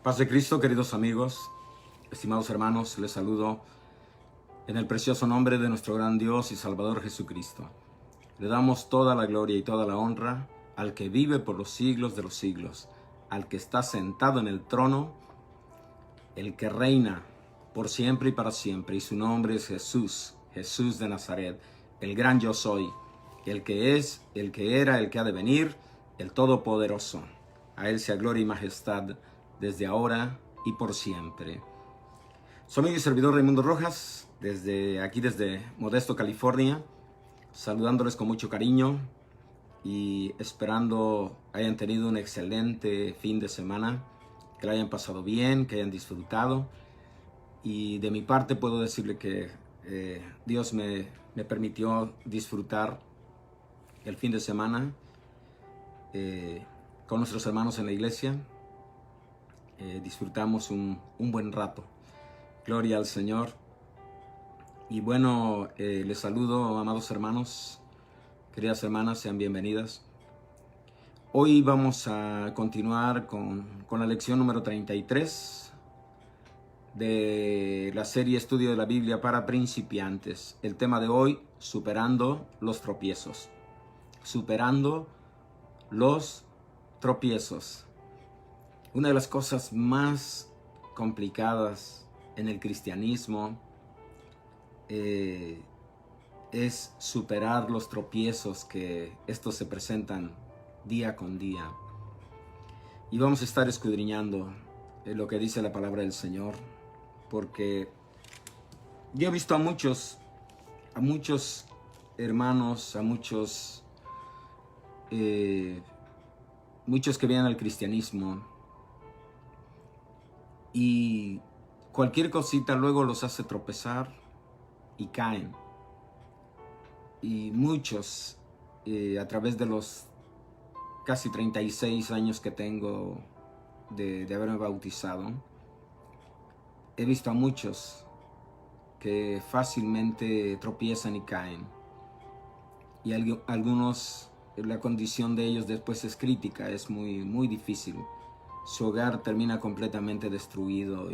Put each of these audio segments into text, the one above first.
Paz de Cristo, queridos amigos, estimados hermanos, les saludo en el precioso nombre de nuestro gran Dios y Salvador Jesucristo. Le damos toda la gloria y toda la honra al que vive por los siglos de los siglos, al que está sentado en el trono, el que reina por siempre y para siempre, y su nombre es Jesús, Jesús de Nazaret, el gran yo soy, el que es, el que era, el que ha de venir, el Todopoderoso. A Él sea gloria y majestad desde ahora y por siempre. Soy mi servidor Raimundo Rojas, desde Modesto, California, saludándoles con mucho cariño y esperando hayan tenido un excelente fin de semana, que la hayan pasado bien, que hayan disfrutado. Y de mi parte puedo decirle que Dios me permitió disfrutar el fin de semana con nuestros hermanos en la iglesia. Disfrutamos un buen rato. Gloria al Señor. Y bueno, les saludo, amados hermanos, queridas hermanas, sean bienvenidas. Hoy vamos a continuar con la lección número 33 de la serie Estudio de la Biblia para principiantes. El tema de hoy, superando los tropiezos. Superando los tropiezos. Una de las cosas más complicadas en el cristianismo es superar los tropiezos que estos se presentan día con día. Y vamos a estar escudriñando lo que dice la palabra del Señor, porque yo he visto a muchos hermanos, a muchos que vienen al cristianismo, y cualquier cosita luego los hace tropezar y caen. Y muchos, a través de los casi 36 años que tengo de haberme bautizado, he visto a muchos que fácilmente tropiezan y caen. Y algunos, la condición de ellos después es crítica, es muy difícil. Su hogar termina completamente destruido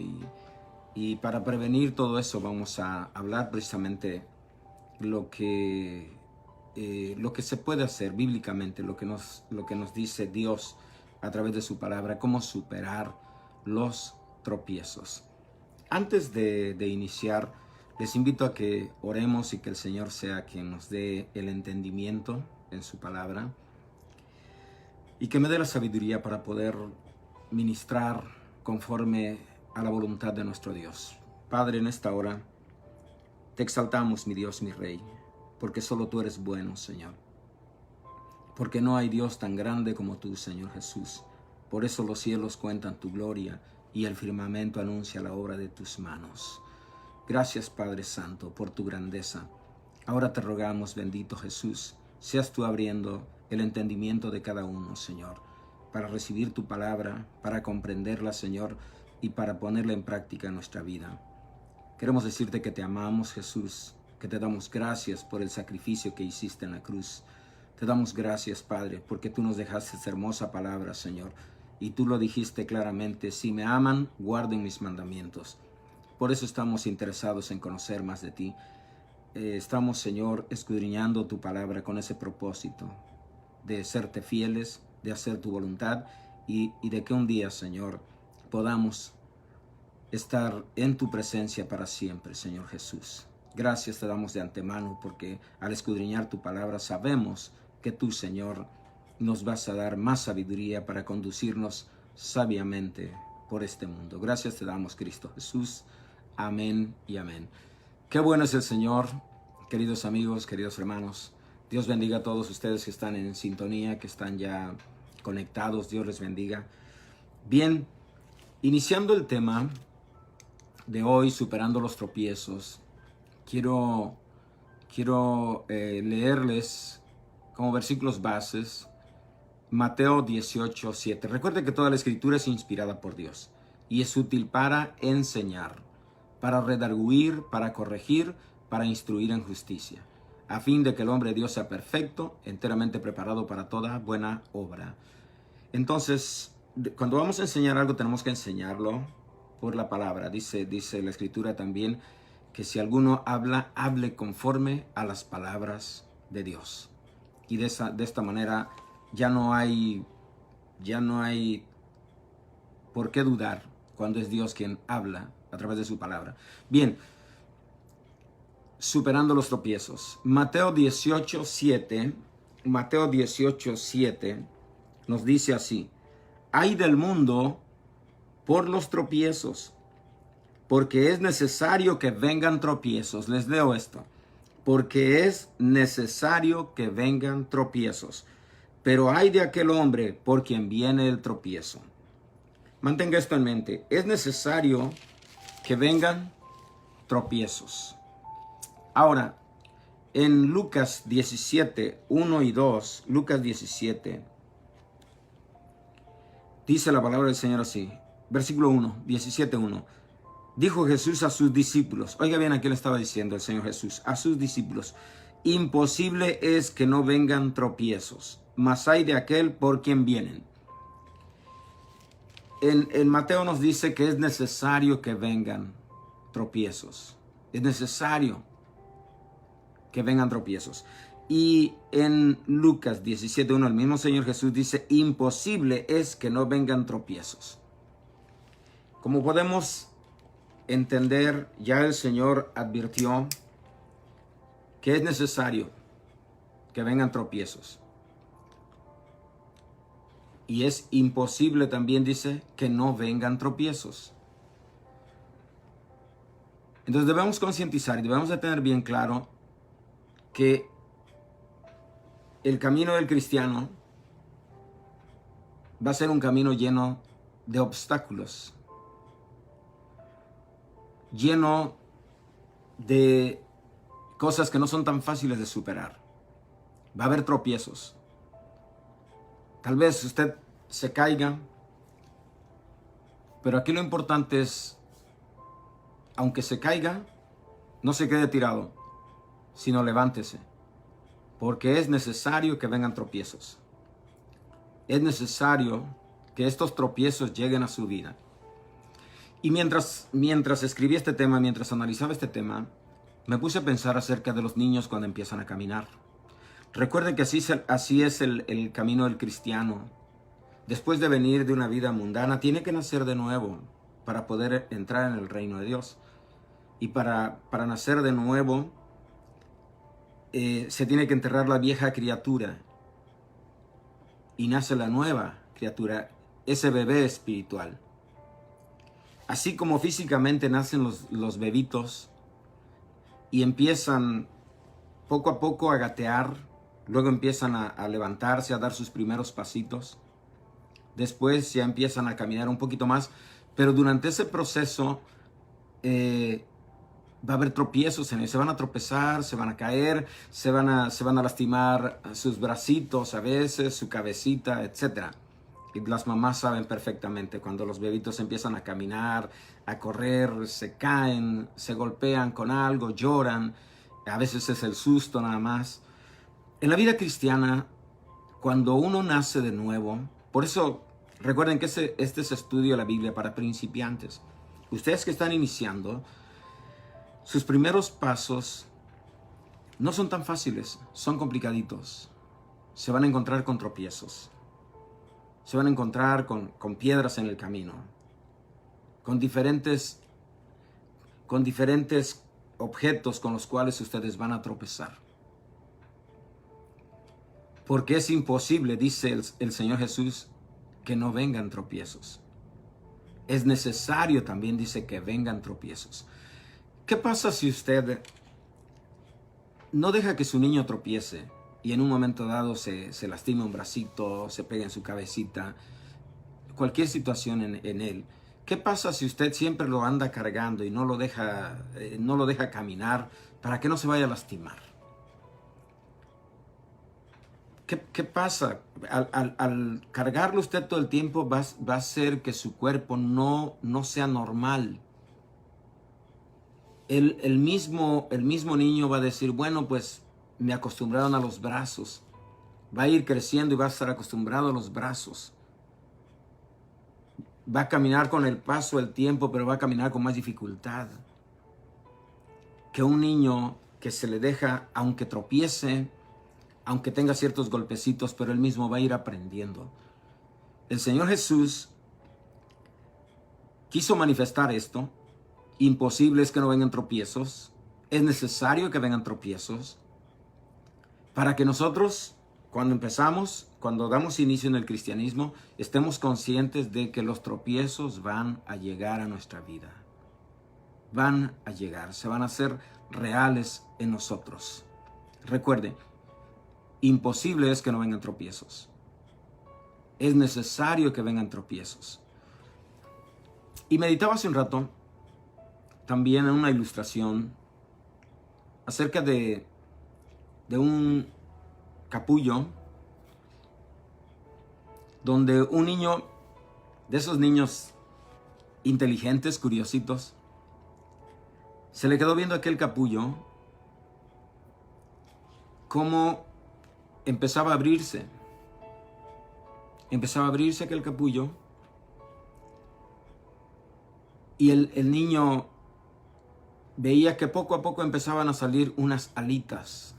y para prevenir todo eso vamos a hablar precisamente lo que se puede hacer bíblicamente, lo que nos dice Dios a través de su palabra, cómo superar los tropiezos. Antes de iniciar, les invito a que oremos y que el Señor sea quien nos dé el entendimiento en su palabra y que me dé la sabiduría para poder ministrar conforme a la voluntad de nuestro Dios. Padre, en esta hora te exaltamos, mi Dios, mi Rey, porque solo tú eres bueno, Señor. Porque no hay Dios tan grande como tú, Señor Jesús. Por eso los cielos cuentan tu gloria y el firmamento anuncia la obra de tus manos. Gracias, Padre Santo, por tu grandeza. Ahora te rogamos, bendito Jesús, seas tú abriendo el entendimiento de cada uno, Señor, para recibir tu palabra, para comprenderla, Señor, y para ponerla en práctica en nuestra vida. Queremos decirte que te amamos, Jesús, que te damos gracias por el sacrificio que hiciste en la cruz. Te damos gracias, Padre, porque tú nos dejaste esta hermosa palabra, Señor, y tú lo dijiste claramente: si me aman, guarden mis mandamientos. Por eso estamos interesados en conocer más de ti. Estamos, Señor, escudriñando tu palabra con ese propósito de serte fieles, de hacer tu voluntad y de que un día, Señor, podamos estar en tu presencia para siempre, Señor Jesús. Gracias te damos de antemano porque al escudriñar tu palabra sabemos que tú, Señor, nos vas a dar más sabiduría para conducirnos sabiamente por este mundo. Gracias te damos, Cristo Jesús. Amén y amén. Qué bueno es el Señor, queridos amigos, queridos hermanos. Dios bendiga a todos ustedes que están en sintonía, que están ya conectados. Dios les bendiga. Bien, iniciando el tema de hoy, superando los tropiezos, quiero leerles como versículos bases Mateo 18:7. Recuerde que toda la escritura es inspirada por Dios y es útil para enseñar, para redarguir, para corregir, para instruir en justicia, a fin de que el hombre de Dios sea perfecto, enteramente preparado para toda buena obra. Entonces, cuando vamos a enseñar algo tenemos que enseñarlo por la palabra. Dice la Escritura también que si alguno habla, hable conforme a las palabras de Dios. Y de esta manera ya no hay por qué dudar cuando es Dios quien habla a través de su palabra. Bien, superando los tropiezos. Mateo 18:7 nos dice así: ay del mundo por los tropiezos, porque es necesario que vengan tropiezos. Les leo esto. Porque es necesario que vengan tropiezos. Pero ay de aquel hombre por quien viene el tropiezo. Mantenga esto en mente. Es necesario que vengan tropiezos. Ahora, en Lucas 17, 1 y 2, Lucas 17, dice la palabra del Señor así. Versículo 1, 17:1. Dijo Jesús a sus discípulos. Oiga bien, aquí le estaba diciendo el Señor Jesús a sus discípulos: imposible es que no vengan tropiezos, mas hay de aquel por quien vienen. En Mateo nos dice que es necesario que vengan tropiezos. Es necesario que vengan tropiezos. Y en Lucas 17:1 el mismo Señor Jesús dice: imposible es que no vengan tropiezos. Como podemos entender, ya el Señor advirtió que es necesario que vengan tropiezos. Y es imposible también, dice, que no vengan tropiezos. Entonces debemos concientizar y debemos de tener bien claro que el camino del cristiano va a ser un camino lleno de obstáculos, lleno de cosas que no son tan fáciles de superar. Va a haber tropiezos. Tal vez usted se caiga, pero aquí lo importante es, aunque se caiga, no se quede tirado, sino levántese, porque es necesario que vengan tropiezos. Es necesario que estos tropiezos lleguen a su vida. Y mientras escribí este tema, mientras analizaba este tema, me puse a pensar acerca de los niños cuando empiezan a caminar. Recuerden que así es el camino del cristiano. Después de venir de una vida mundana, tiene que nacer de nuevo para poder entrar en el reino de Dios. Y para nacer de nuevo, se tiene que enterrar la vieja criatura. Y nace la nueva criatura, ese bebé espiritual. Así como físicamente nacen los bebitos y empiezan poco a poco a gatear, luego empiezan a levantarse, a dar sus primeros pasitos. Después ya empiezan a caminar un poquito más, pero durante ese proceso va a haber tropiezos en él. Se van a tropezar, se van a caer, se van a lastimar sus bracitos a veces, su cabecita, etc. Y las mamás saben perfectamente cuando los bebitos empiezan a caminar, a correr, se caen, se golpean con algo, lloran. A veces es el susto nada más. En la vida cristiana, cuando uno nace de nuevo, por eso recuerden que este es estudio de la Biblia para principiantes. Ustedes que están iniciando, sus primeros pasos no son tan fáciles, son complicaditos. Se van a encontrar con tropiezos. Se van a encontrar con piedras en el camino. Con diferentes objetos con los cuales ustedes van a tropezar. Porque es imposible, dice el Señor Jesús, que no vengan tropiezos. Es necesario también, dice, que vengan tropiezos. ¿Qué pasa si usted no deja que su niño tropiece y en un momento dado se lastima un bracito, se pega en su cabecita, cualquier situación en él? ¿Qué pasa si usted siempre lo anda cargando y no lo deja caminar para que no se vaya a lastimar? ¿Qué pasa? Al cargarlo usted todo el tiempo va a hacer que su cuerpo no sea normal. El mismo niño va a decir, bueno, pues me acostumbraron a los brazos. Va a ir creciendo y va a estar acostumbrado a los brazos. va a caminar con el paso del tiempo, pero va a caminar con más dificultad que un niño que se le deja, aunque tropiece, aunque tenga ciertos golpecitos, pero él mismo va a ir aprendiendo. El Señor Jesús quiso manifestar esto. Imposible es que no vengan tropiezos. Es necesario que vengan tropiezos para que nosotros, cuando empezamos, cuando damos inicio en el cristianismo, estemos conscientes de que los tropiezos van a llegar a nuestra vida. Van a llegar, se van a hacer reales en nosotros. Recuerde, imposible es que no vengan tropiezos. Es necesario que vengan tropiezos. Y meditaba hace un rato también en una ilustración acerca de un capullo donde un niño, de esos niños inteligentes, curiositos, se le quedó viendo aquel capullo cómo empezaba a abrirse. Empezaba a abrirse aquel capullo y el niño veía que poco a poco empezaban a salir unas alitas.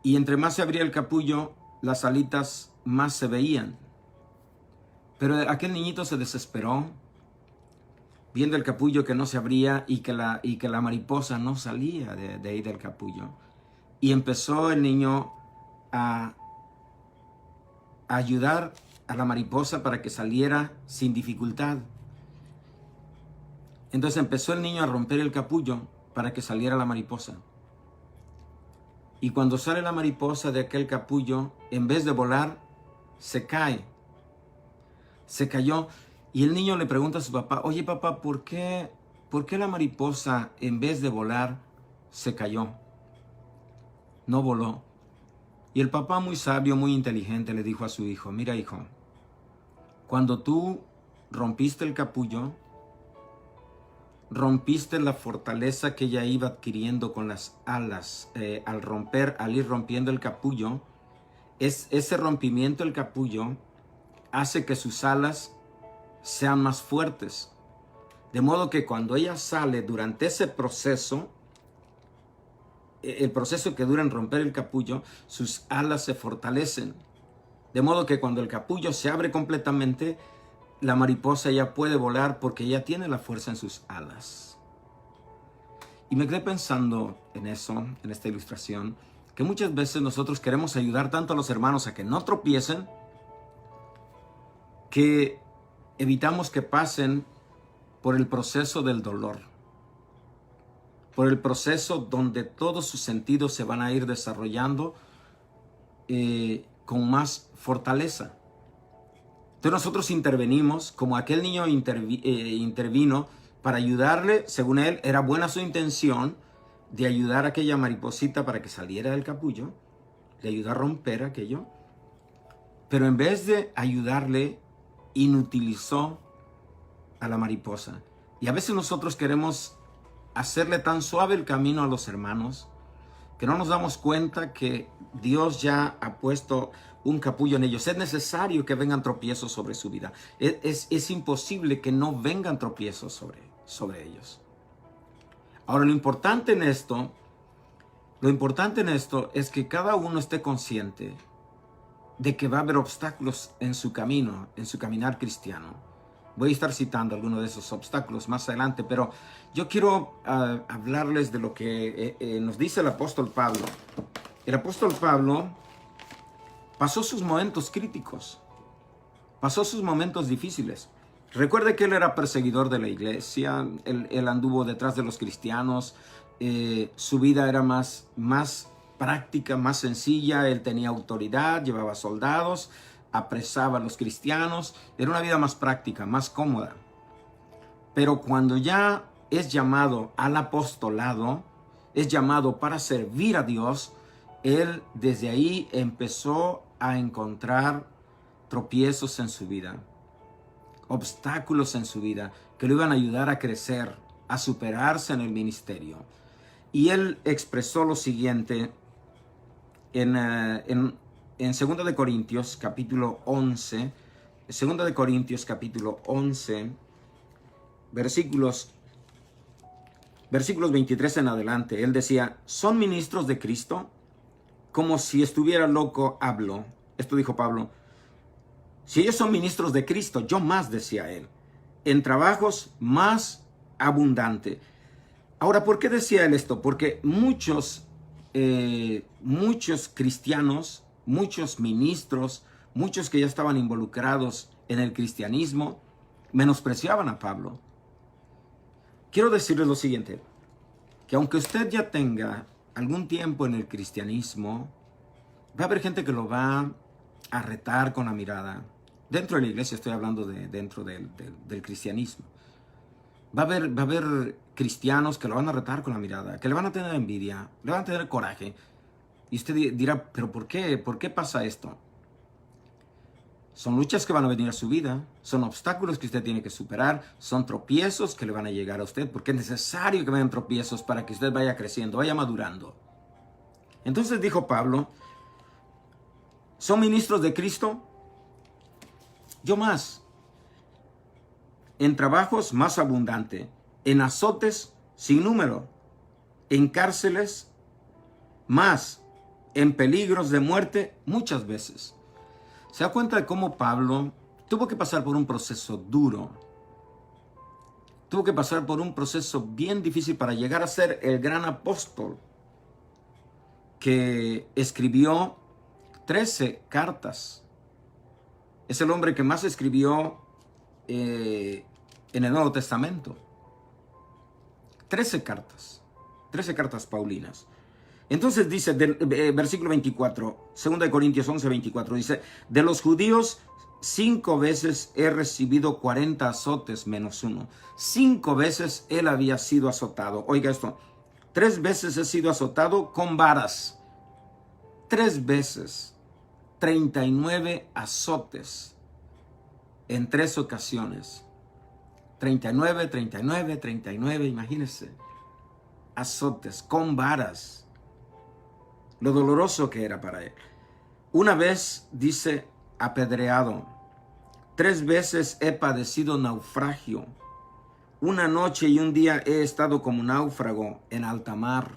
Y entre más se abría el capullo, las alitas más se veían. Pero aquel niñito se desesperó, viendo el capullo que no se abría y que la mariposa no salía de ahí del capullo. Y empezó el niño a ayudar a la mariposa para que saliera sin dificultad. Entonces empezó el niño a romper el capullo para que saliera la mariposa. Y cuando sale la mariposa de aquel capullo, en vez de volar, se cae. Se cayó. Y el niño le pregunta a su papá, oye papá, ¿por qué la mariposa en vez de volar se cayó? No voló. Y el papá, muy sabio, muy inteligente, le dijo a su hijo, mira hijo, cuando tú rompiste el capullo, rompiste la fortaleza que ella iba adquiriendo con las alas. Al ir rompiendo el capullo, ese rompimiento del capullo hace que sus alas sean más fuertes. De modo que cuando ella sale durante ese proceso, el proceso que dura en romper el capullo, sus alas se fortalecen. De modo que cuando el capullo se abre completamente, la mariposa ya puede volar porque ya tiene la fuerza en sus alas. Y me quedé pensando en eso, en esta ilustración, que muchas veces nosotros queremos ayudar tanto a los hermanos a que no tropiecen, que evitamos que pasen por el proceso del dolor, por el proceso donde todos sus sentidos se van a ir desarrollando con más fortaleza. Entonces nosotros intervenimos, como aquel niño intervino para ayudarle, según él, era buena su intención de ayudar a aquella mariposita para que saliera del capullo, le ayudó a romper aquello, pero en vez de ayudarle, inutilizó a la mariposa. Y a veces nosotros queremos hacerle tan suave el camino a los hermanos que no nos damos cuenta que Dios ya ha puesto un capullo en ellos. Es necesario que vengan tropiezos sobre su vida. Es imposible que no vengan tropiezos sobre ellos. Ahora, lo importante en esto es que cada uno esté consciente de que va a haber obstáculos en su camino, en su caminar cristiano. Voy a estar citando algunos de esos obstáculos más adelante, pero yo quiero hablarles de lo que nos dice el apóstol Pablo. El apóstol Pablo pasó sus momentos críticos, pasó sus momentos difíciles. Recuerde que él era perseguidor de la iglesia, él anduvo detrás de los cristianos, su vida era más práctica, más sencilla, él tenía autoridad, llevaba soldados, apresaba a los cristianos, era una vida más práctica, más cómoda. Pero cuando ya es llamado al apostolado, es llamado para servir a Dios, él desde ahí empezó a encontrar tropiezos en su vida, obstáculos en su vida que lo iban a ayudar a crecer, a superarse en el ministerio. Y él expresó lo siguiente en en 2 de Corintios capítulo 11, 2 de Corintios capítulo 11, versículos 23 en adelante, él decía, ¿son ministros de Cristo? Como si estuviera loco hablo. Esto dijo Pablo. Si ellos son ministros de Cristo, yo más, decía él, en trabajos más abundante. Ahora, ¿por qué decía él esto? Porque muchos cristianos, muchos ministros, muchos que ya estaban involucrados en el cristianismo, menospreciaban a Pablo. Quiero decirles lo siguiente, que aunque usted ya tenga algún tiempo en el cristianismo, va a haber gente que lo va a retar con la mirada. Dentro de la iglesia estoy hablando de dentro del cristianismo. Va a haber cristianos que lo van a retar con la mirada, que le van a tener envidia, le van a tener coraje. Y usted dirá, ¿pero por qué? ¿Por qué pasa esto? Son luchas que van a venir a su vida, son obstáculos que usted tiene que superar, son tropiezos que le van a llegar a usted, porque es necesario que vengan tropiezos para que usted vaya creciendo, vaya madurando. Entonces dijo Pablo, ¿son ministros de Cristo? Yo más. En trabajos más abundante, en azotes sin número, en cárceles más, en peligros de muerte muchas veces. ¿Se da cuenta de cómo Pablo tuvo que pasar por un proceso duro? Tuvo que pasar por un proceso bien difícil para llegar a ser el gran apóstol que escribió 13 cartas. Es el hombre que más escribió en el Nuevo Testamento. 13 cartas paulinas. Entonces dice, versículo 24, 2 de Corintios 11, 24, dice, de los judíos 5 veces he recibido 40 azotes menos uno. 5 veces él había sido azotado. Oiga esto, 3 veces he sido azotado con varas. 3 veces, 39 azotes en 3 ocasiones. 39, 39, 39, imagínense. Azotes con varas. Lo doloroso que era para él. Una vez, dice, apedreado. 3 veces he padecido naufragio. Una noche y un día he estado como náufrago en alta mar.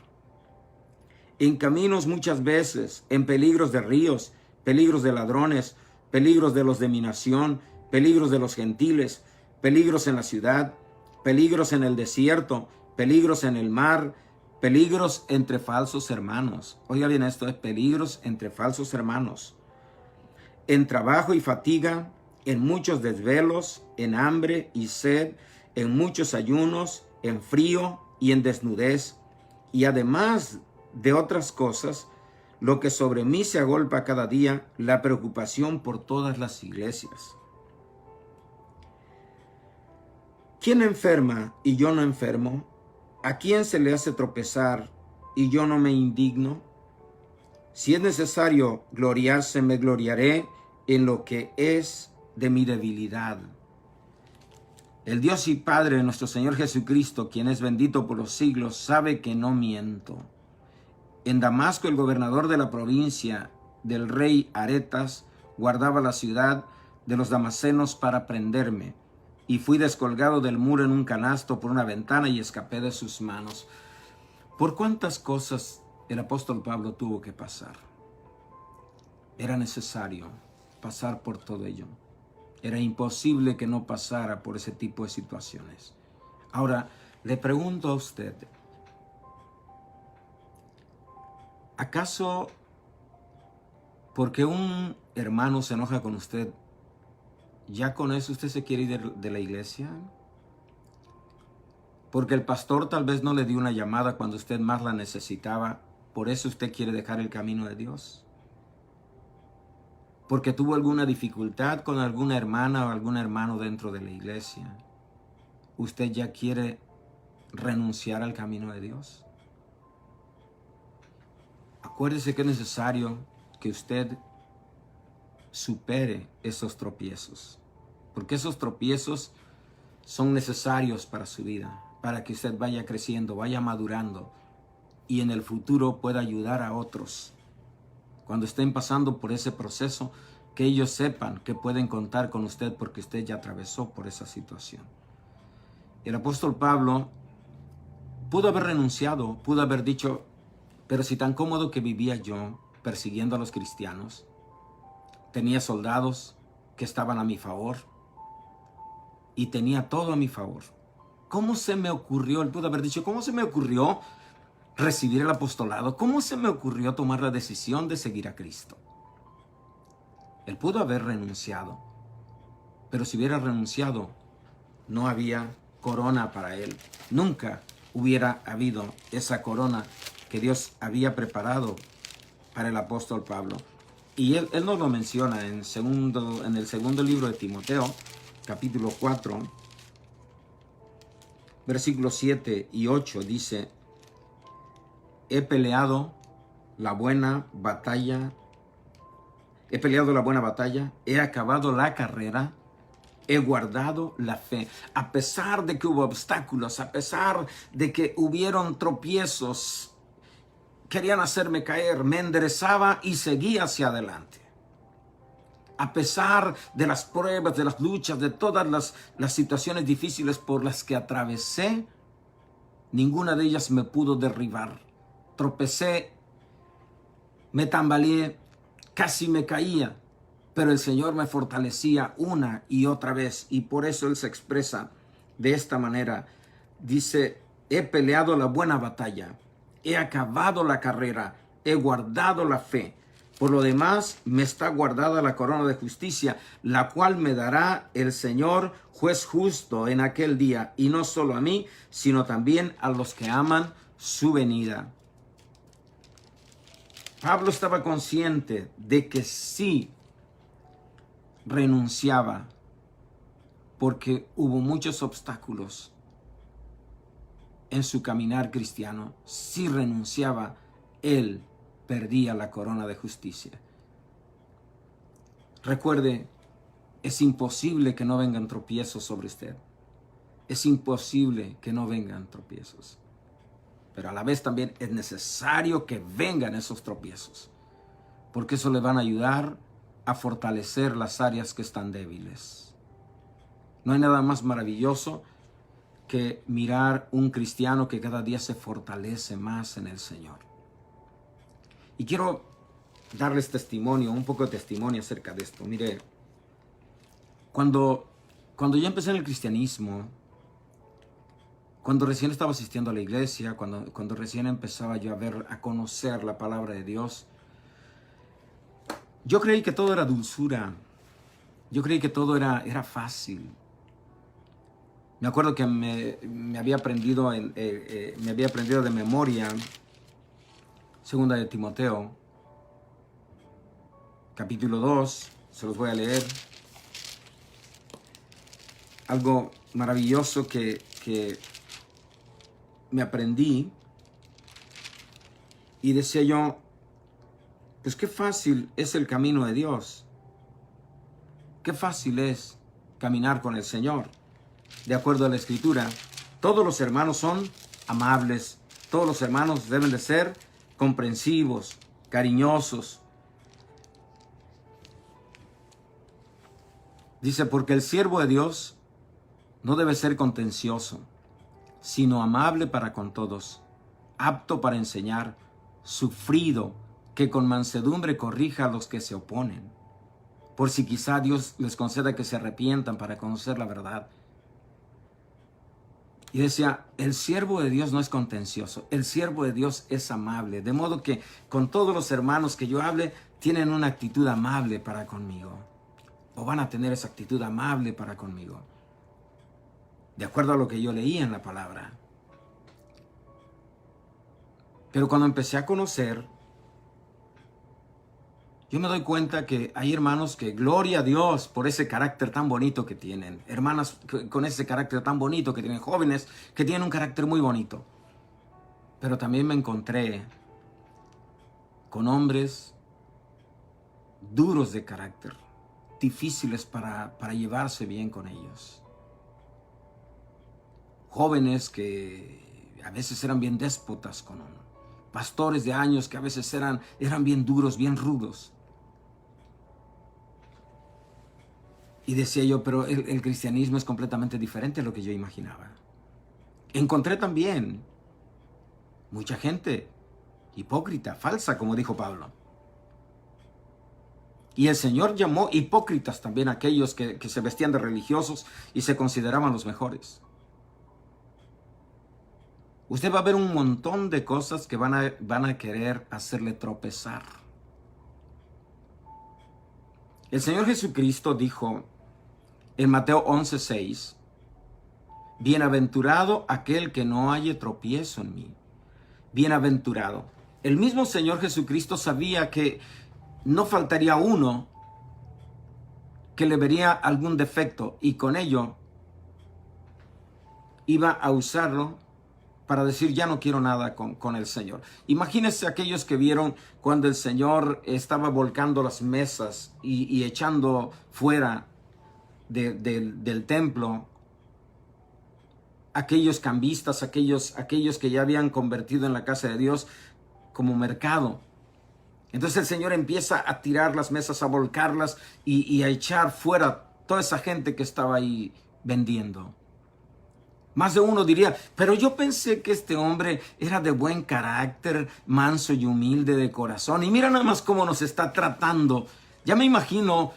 En caminos muchas veces, en peligros de ríos, peligros de ladrones, peligros de los de mi nación, peligros de los gentiles, peligros en la ciudad, peligros en el desierto, peligros en el mar, peligros entre falsos hermanos. Oiga bien esto, es peligros entre falsos hermanos. En trabajo y fatiga, en muchos desvelos, en hambre y sed, en muchos ayunos, en frío y en desnudez. Y además de otras cosas, lo que sobre mí se agolpa cada día, la preocupación por todas las iglesias. ¿Quién enferma y yo no enfermo? ¿A quién se le hace tropezar y yo no me indigno? Si es necesario gloriarse, me gloriaré en lo que es de mi debilidad. El Dios y Padre de nuestro Señor Jesucristo, quien es bendito por los siglos, sabe que no miento. En Damasco, el gobernador de la provincia del rey Aretas guardaba la ciudad de los damasenos para prenderme. Y fui descolgado del muro en un canasto por una ventana y escapé de sus manos. ¿Por cuántas cosas el apóstol Pablo tuvo que pasar? Era necesario pasar por todo ello. Era imposible que no pasara por ese tipo de situaciones. Ahora, le pregunto a usted, ¿acaso porque un hermano se enoja con usted, ya con eso usted se quiere ir de la iglesia? Porque el pastor tal vez no le dio una llamada cuando usted más la necesitaba, ¿por eso usted quiere dejar el camino de Dios? Porque tuvo alguna dificultad con alguna hermana o algún hermano dentro de la iglesia, ¿usted ya quiere renunciar al camino de Dios? Acuérdese que es necesario que usted supere esos tropiezos, porque esos tropiezos son necesarios para su vida, para que usted vaya creciendo, vaya madurando y en el futuro pueda ayudar a otros cuando estén pasando por ese proceso, que ellos sepan que pueden contar con usted porque usted ya atravesó por esa situación. El apóstol Pablo pudo haber renunciado, pudo haber dicho, pero si tan cómodo que vivía yo persiguiendo a los cristianos, tenía soldados que estaban a mi favor y tenía todo a mi favor. ¿Cómo se me ocurrió? Él pudo haber dicho, ¿cómo se me ocurrió recibir el apostolado? ¿Cómo se me ocurrió tomar la decisión de seguir a Cristo? Él pudo haber renunciado, pero si hubiera renunciado, no había corona para él. Nunca hubiera habido esa corona que Dios había preparado para el apóstol Pablo. Y él nos lo menciona en el segundo libro de Timoteo, capítulo 4, versículos 7 y 8, dice: he peleado la buena batalla, he acabado la carrera, he guardado la fe. A pesar de que hubo obstáculos, a pesar de que hubieron tropiezos, querían hacerme caer, me enderezaba y seguía hacia adelante. A pesar de las pruebas, de las luchas, de todas las situaciones difíciles por las que atravesé, ninguna de ellas me pudo derribar. Tropecé, me tambaleé, casi me caía, pero el Señor me fortalecía una y otra vez, y por eso Él se expresa de esta manera. Dice: he peleado la buena batalla, he acabado la carrera, he guardado la fe. Por lo demás, me está guardada la corona de justicia, la cual me dará el Señor, juez justo, en aquel día, y no solo a mí, sino también a los que aman su venida. Pablo estaba consciente de que sí renunciaba, porque hubo muchos obstáculos en su caminar cristiano. Si renunciaba, él perdía la corona de justicia. Recuerde, es imposible que no vengan tropiezos sobre usted. Es imposible que no vengan tropiezos. Pero a la vez también es necesario que vengan esos tropiezos, porque eso le van a ayudar a fortalecer las áreas que están débiles. No hay nada más maravilloso que mirar un cristiano que cada día se fortalece más en el Señor. Y quiero darles testimonio, un poco de testimonio acerca de esto. Mire, cuando yo empecé en el cristianismo, cuando recién estaba asistiendo a la iglesia, cuando recién empezaba yo a conocer la palabra de Dios, yo creí que todo era dulzura. Yo creí que todo era fácil. Me acuerdo que me había aprendido de memoria 2 de Timoteo, capítulo 2, se los voy a leer. Algo maravilloso que me aprendí, y decía yo, pues qué fácil es el camino de Dios. Qué fácil es caminar con el Señor. De acuerdo a la Escritura, todos los hermanos son amables, todos los hermanos deben de ser comprensivos, cariñosos. Dice, porque el siervo de Dios no debe ser contencioso, sino amable para con todos, apto para enseñar, sufrido, que con mansedumbre corrija a los que se oponen, por si quizá Dios les conceda que se arrepientan para conocer la verdad. Y decía, el siervo de Dios no es contencioso, el siervo de Dios es amable, de modo que con todos los hermanos que yo hable, tienen una actitud amable para conmigo, o van a tener esa actitud amable para conmigo, de acuerdo a lo que yo leía en la palabra. Pero cuando empecé a conocer, yo me doy cuenta que hay hermanos que, gloria a Dios por ese carácter tan bonito que tienen. Hermanas con ese carácter tan bonito que tienen, jóvenes que tienen un carácter muy bonito. Pero también me encontré con hombres duros de carácter, difíciles para llevarse bien con ellos. Jóvenes que a veces eran bien déspotas con uno, pastores de años que a veces eran bien duros, bien rudos. Y decía yo, pero el cristianismo es completamente diferente a lo que yo imaginaba. Encontré también mucha gente hipócrita, falsa, como dijo Pablo. Y el Señor llamó hipócritas también a aquellos que se vestían de religiosos y se consideraban los mejores. Usted va a ver un montón de cosas que van a querer hacerle tropezar. El Señor Jesucristo dijo en Mateo 11:6, bienaventurado aquel que no halle tropiezo en mí. Bienaventurado. El mismo Señor Jesucristo sabía que no faltaría uno que le vería algún defecto y con ello iba a usarlo para decir, ya no quiero nada con el Señor. Imagínense aquellos que vieron cuando el Señor estaba volcando las mesas y echando fuera del templo aquellos cambistas, aquellos que ya habían convertido en la casa de Dios como mercado. Entonces el Señor empieza a tirar las mesas, a volcarlas y a echar fuera toda esa gente que estaba ahí vendiendo. Más de uno diría, pero yo pensé que este hombre era de buen carácter, manso y humilde de corazón. Y mira nada más cómo nos está tratando. Ya me imagino,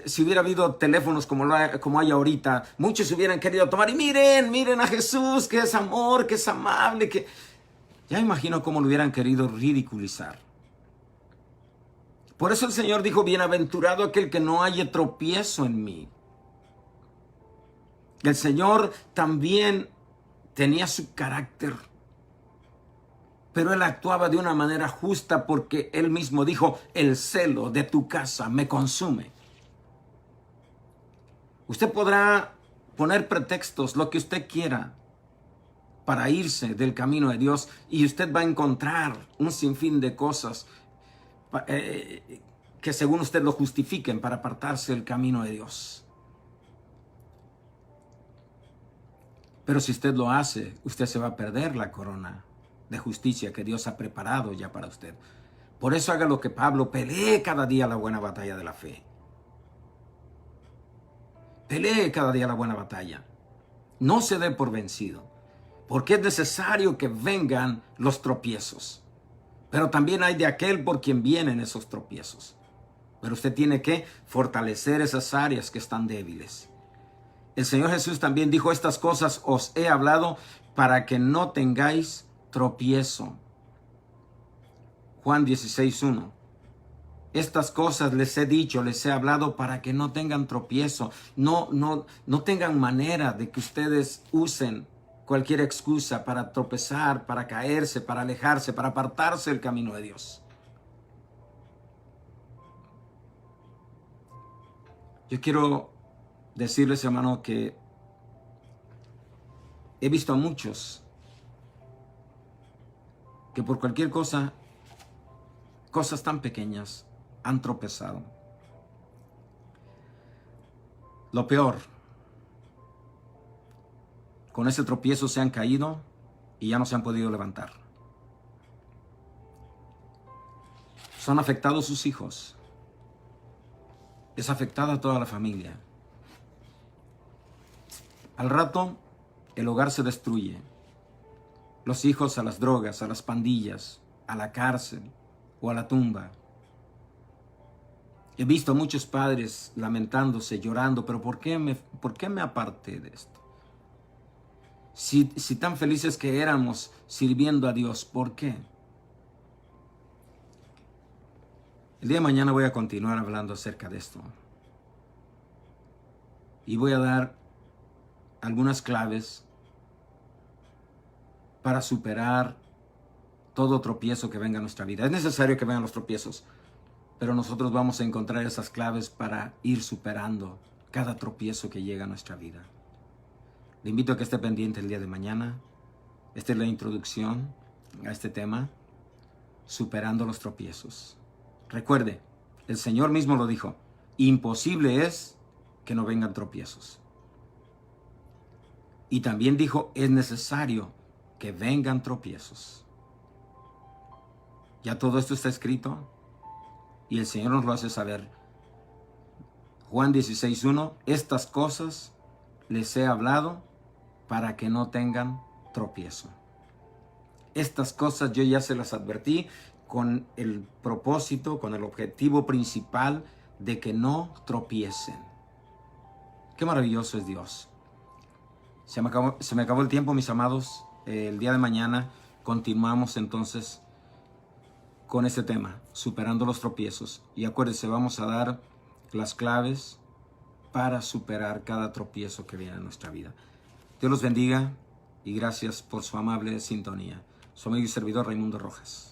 si hubiera habido teléfonos como hay ahorita, muchos hubieran querido tomar y miren a Jesús, que es amor, que es amable, que... Ya imagino cómo lo hubieran querido ridiculizar. Por eso el Señor dijo, bienaventurado aquel que no haya tropiezo en mí. El Señor también tenía su carácter, pero Él actuaba de una manera justa porque Él mismo dijo, el celo de tu casa me consume. Usted podrá poner pretextos, lo que usted quiera, para irse del camino de Dios y usted va a encontrar un sinfín de cosas que según usted lo justifiquen para apartarse del camino de Dios. Pero si usted lo hace, usted se va a perder la corona de justicia que Dios ha preparado ya para usted. Por eso haga lo que Pablo, pelee cada día la buena batalla de la fe. Pelee cada día la buena batalla. No se dé por vencido, porque es necesario que vengan los tropiezos. Pero también hay de aquel por quien vienen esos tropiezos. Pero usted tiene que fortalecer esas áreas que están débiles. El Señor Jesús también dijo, estas cosas os he hablado para que no tengáis tropiezo. Juan 16:1. Estas cosas les he dicho, les he hablado para que no tengan tropiezo. No tengan manera de que ustedes usen cualquier excusa para tropezar, para caerse, para alejarse, para apartarse del camino de Dios. Yo quiero decirles, hermano, que he visto a muchos que por cualquier cosa, cosas tan pequeñas, han tropezado. Lo peor, con ese tropiezo se han caído y ya no se han podido levantar. Son afectados sus hijos. Es afectada toda la familia. Al rato, el hogar se destruye. Los hijos a las drogas, a las pandillas, a la cárcel o a la tumba. He visto a muchos padres lamentándose, llorando, pero ¿por qué me aparté de esto? Si tan felices que éramos sirviendo a Dios, ¿por qué? El día de mañana voy a continuar hablando acerca de esto. Y voy a dar algunas claves para superar todo tropiezo que venga a nuestra vida. Es necesario que vengan los tropiezos, pero nosotros vamos a encontrar esas claves para ir superando cada tropiezo que llega a nuestra vida. Le invito a que esté pendiente el día de mañana. Esta es la introducción a este tema, superando los tropiezos. Recuerde, el Señor mismo lo dijo, imposible es que no vengan tropiezos. Y también dijo, es necesario que vengan tropiezos. Ya todo esto está escrito y el Señor nos lo hace saber. Juan 16:1, estas cosas les he hablado para que no tengan tropiezo. Estas cosas yo ya se las advertí con el propósito, con el objetivo principal de que no tropiecen. Qué maravilloso es Dios. Se me acabó el tiempo, mis amados. El día de mañana continuamos entonces con este tema, superando los tropiezos. Y acuérdense, vamos a dar las claves para superar cada tropiezo que viene en nuestra vida. Dios los bendiga y gracias por su amable sintonía. Su amigo y servidor Raimundo Rojas.